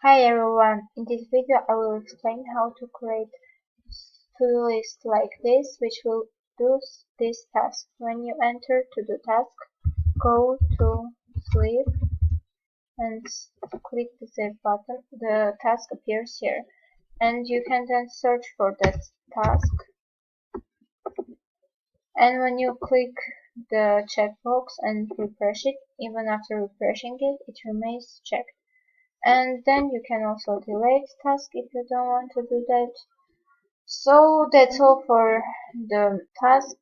Hi everyone, in this video I will explain how to create to-do list like this which will do this task. When you enter to the task, go to sleep and click the save button. The task appears here and you can then search for that task, and when you click the checkbox and refresh it, even after refreshing it, it remains checked. And then you can also delete task if you don't want to do that. So that's all for the task,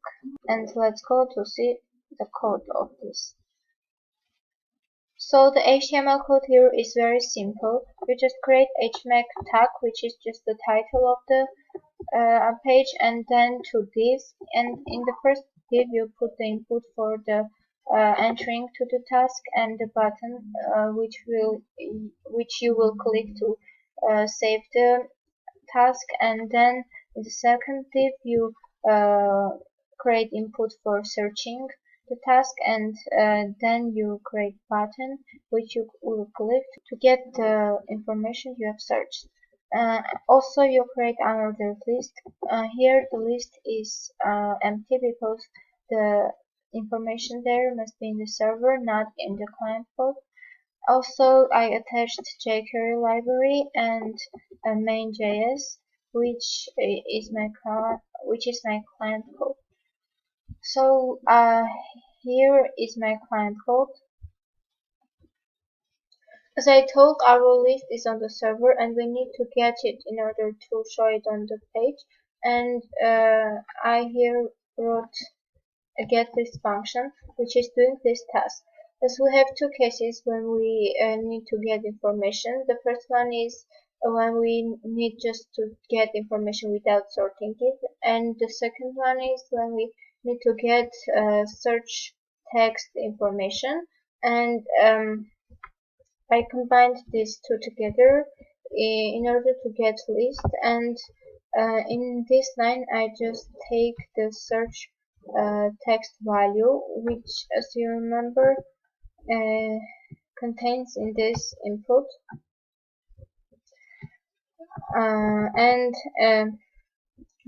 and let's go to see the code of this. So the HTML code here is very simple. You just create HTML tag, which is just the title of the page, and then two divs. And in the first div you put the input for the entering to the task and the button which you will click to save the task, and then in the second div you uh, create input for searching the task, and then you create button which you will click to get the information you have searched. Also you create another list. Here the list is empty because the information there must be in the server, not in the client code. Also, I attached jQuery library and a main.js, which is my client code. So here is my client code. As I told, our list is on the server, and we need to get it in order to show it on the page. And I here wrote a get list function, which is doing this task. As we have two cases when we need to get information. The first one is when we need just to get information without sorting it, and the second one is when we need to get search text information. And I combined these two together in order to get list, and in this line I just take the search text value, which, as you remember, uh, contains in this input, and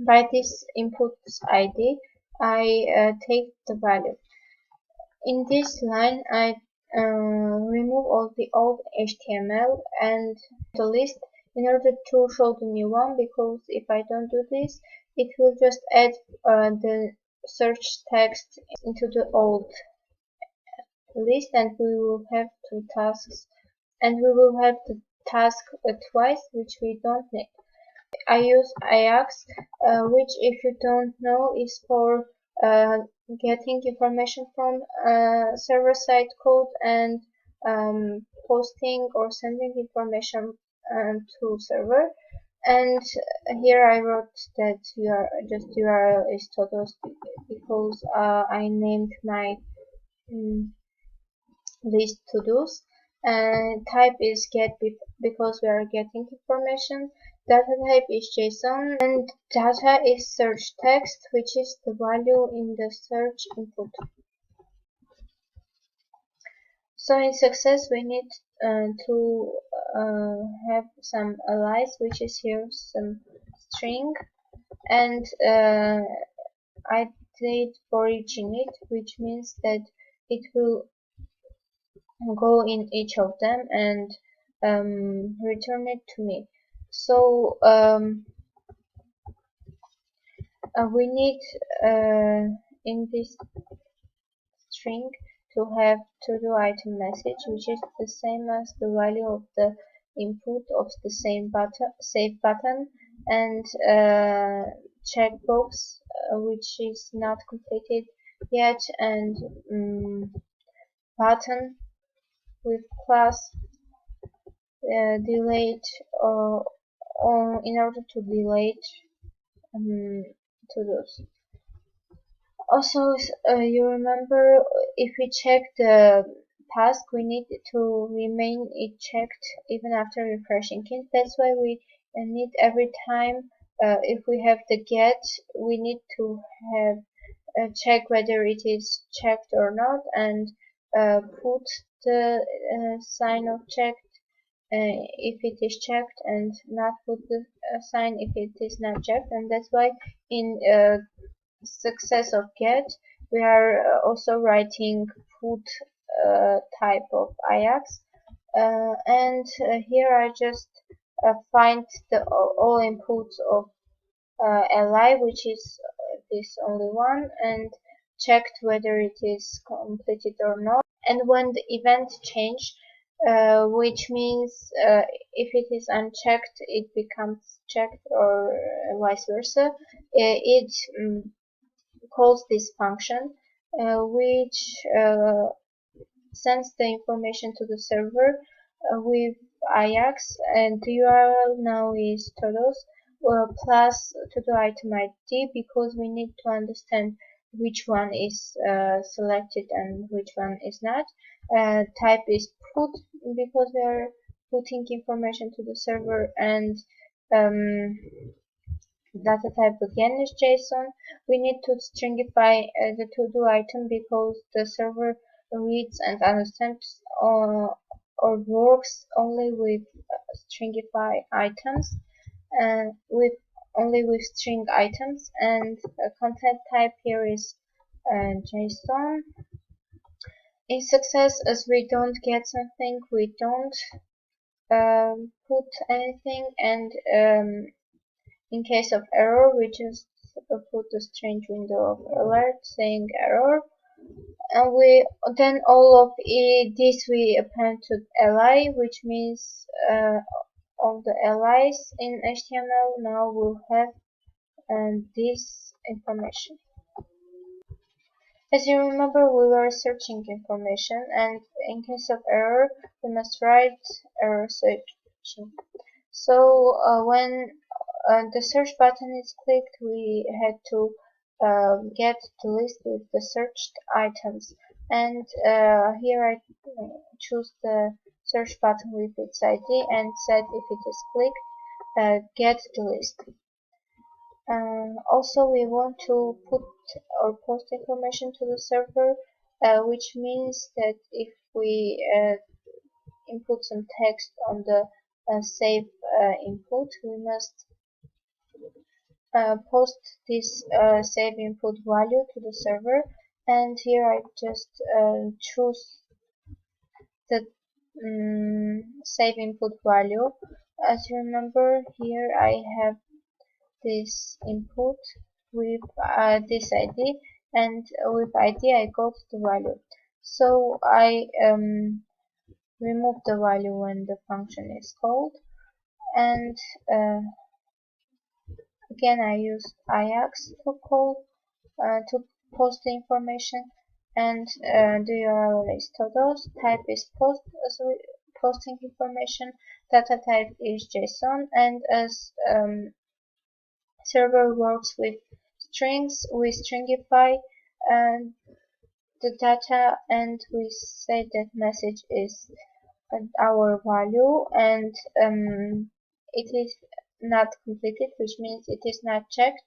by this input's ID I take the value. In this line I remove all the old HTML and the list in order to show the new one, because if I don't do this it will just add the search text into the old list, and we will have two tasks, and we will have the task twice, which we don't need. I use Ajax, which, if you don't know, is for getting information from server-side code and posting or sending information to server. And here I wrote that URL is Todos, because I named my list to-dos. Type is get because we are getting information. Data type is JSON, and data is search text, which is the value in the search input. So in success we need to have some alias, which is here some string, and I did for each init, which means that it will go in each of them and return it to me. So we need in this string to have to-do item message, which is the same as the value of the input of the same button, save button, and checkbox, which is not completed yet, and button with class delete or in order to delete to-dos. Also, you remember, if we check the task, we need to remain it checked even after refreshing it. That's why we need every time if we have the get, we need to have check whether it is checked or not, and put the sign of checked if it is checked, and not put the sign if it is not checked. And that's why in success of get we are also writing put type of Ajax, and here I just find the all inputs of li, which is this only one, and checked whether it is completed or not. And when the event change, which means if it is unchecked it becomes checked, or vice versa, it calls this function, which sends the information to the server with Ajax, and the URL now is todos plus todo item ID, because we need to understand which one is selected and which one is not. Type is put, because we are putting information to the server, and data type again is JSON. We need to stringify the to-do item, because the server reads and understands or works only with stringify items, with only with string items. And content type here is JSON. In success, as we don't get something, we don't put anything, and in case of error, we just put a strange window of alert saying error, and we then all of this we append to li, which means all the li's in HTML now will have this information. As you remember, we were searching information, and in case of error, we must write error searching. So when the search button is clicked, we had to get the list with the searched items, and here I choose the search button with its ID and set if it is clicked, get the list. Also, we want to put or post information to the server, which means that if we input some text on the save input, we must post this save input value to the server. And here I just choose the save input value. As you remember, here I have this input with this ID, and with ID I got the value. So I remove the value when the function is called, and again I use Ajax to call to post the information, and the URL is todos, type is post, so posting information, data type is JSON, and as server works with strings, we stringify the data, and we say that message is our value, and it is not completed, which means it is not checked,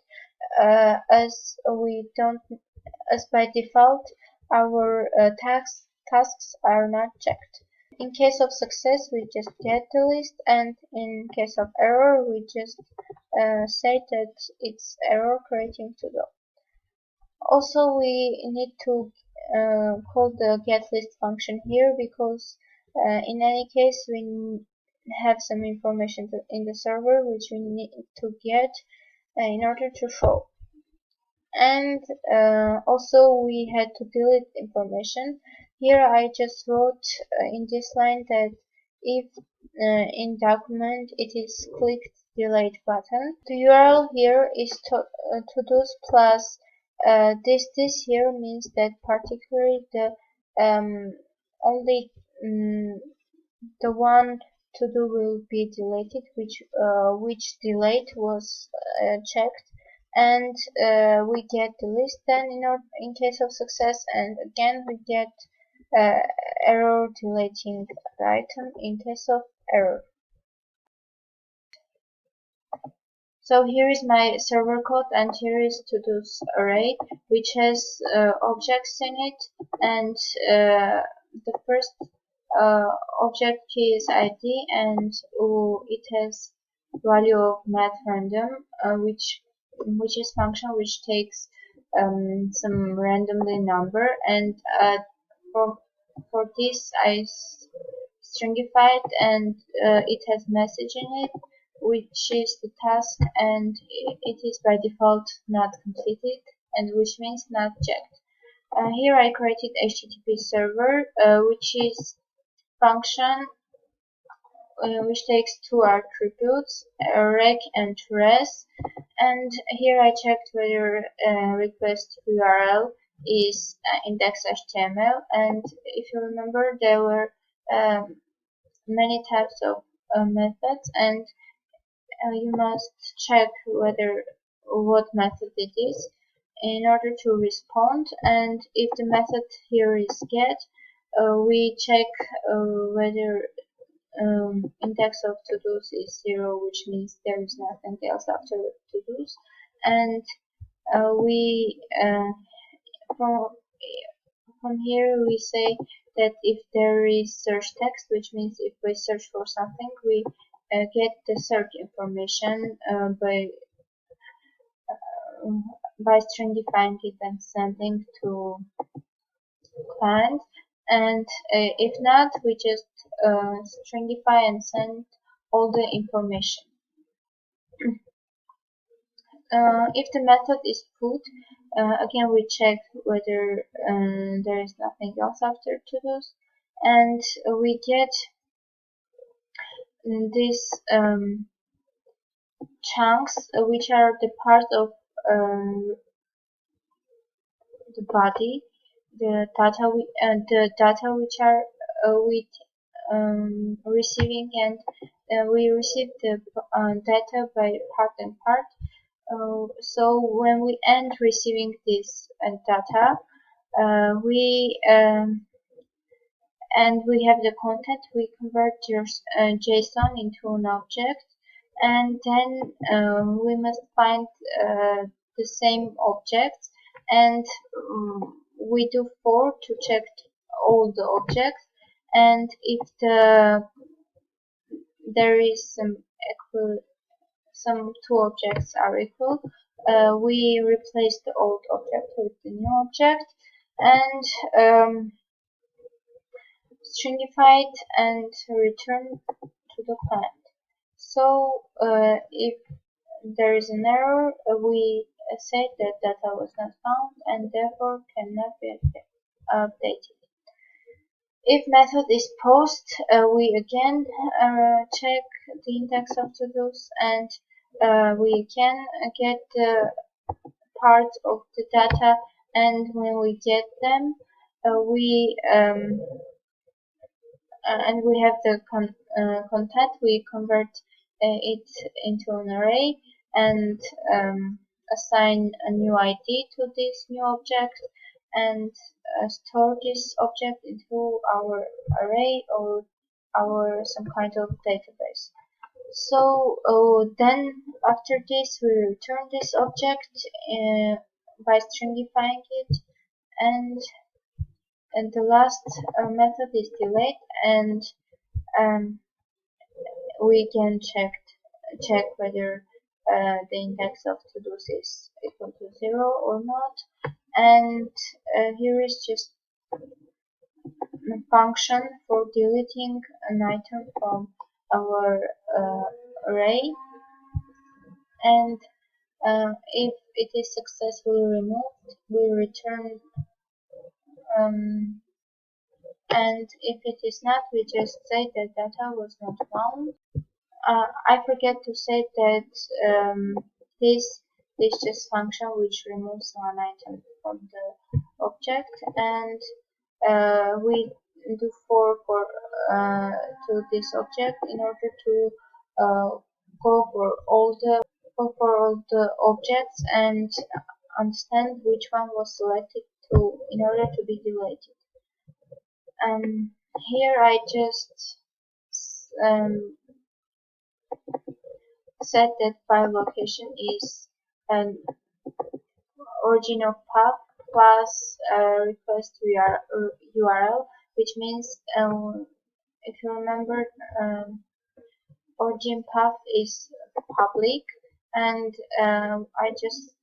as we don't, as by default our tasks are not checked. In case of success, we just get the list, and in case of error, we just say that it's error creating to do. Also, we need to call the getList function here, because in any case we have some information in the server which we need to get in order to show. And also we had to delete information. Here I just wrote in this line that if in document it is clicked delete button. The URL here is todos plus this here means that particularly the only the one to do will be deleted, which delete was checked, and we get the list then in case of success, and again we get error deleting the item in case of error. So here is my server code, and here is todos array, which has objects in it, and the first object key is ID, and it has value of math random, which is function which takes some randomly number, and for for this I stringified, and it has message in it, which is the task, and it is by default not completed, and which means not checked. Here I created HTTP server, which is function which takes two attributes, rec and res, and here I checked whether request URL is index.html, and if you remember there were um, many types of methods, and you must check whether what method it is in order to respond, and if the method here is get, we check whether index of to-dos is 0, which means there is nothing else after to-dos, and we from from here we say that if there is search text, which means if we search for something, we get the search information by stringifying it and sending to client, and if not, we just stringify and send all the information. If the method is put, again we check whether there is nothing else after to-dos, and we get these chunks which are the part of the body, the data which are with receiving, and we receive the data by part and part. So when we end receiving this data, we and we have the content, we convert JSON into an object, and then we must find the same objects, and we do for to check all the objects, and if there is some two objects are equal, we replace the old object with the new object, and stringify it and return to the client. So if there is an error, we say that data was not found and therefore cannot be updated. If method is post, we again check the index of to-dos, and we can get the part of the data, and when we get them, we and we have the content, we convert it into an array, and assign a new ID to this new object, and store this object into our array or our some kind of database. So then after this we return this object by stringifying it, and the last method is delayed, and um, we can check whether the index of to-dos is equal to 0 or not, and here is just a function for deleting an item from our array, and if it is successfully removed, we return, and if it is not, we just say that data was not found. I forget to say that this is just function which removes one item from the object, and we do for to this object in order to go for all the objects and understand which one was selected in order to be deleted. Here I just set that file location is an origin of path plus request URL, which means if you remember, origin path is public, and I just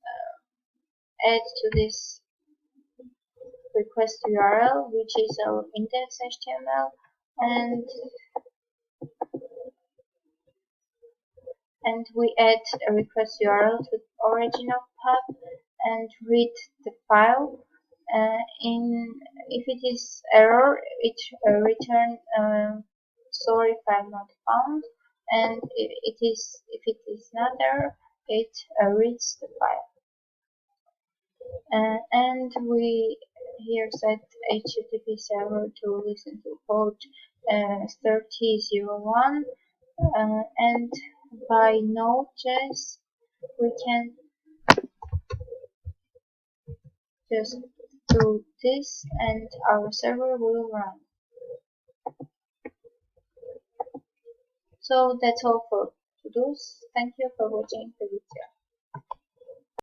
add to this request URL, which is our index.html, and we add a request URL to the origin of path and read the file. If it is error, it return sorry file not found, and if it is not error, it reads the file. And we here set HTTP server to listen to port 3001, and by Node.js we can just do this and our server will run. So that's all for to-dos. Thank you for watching the video.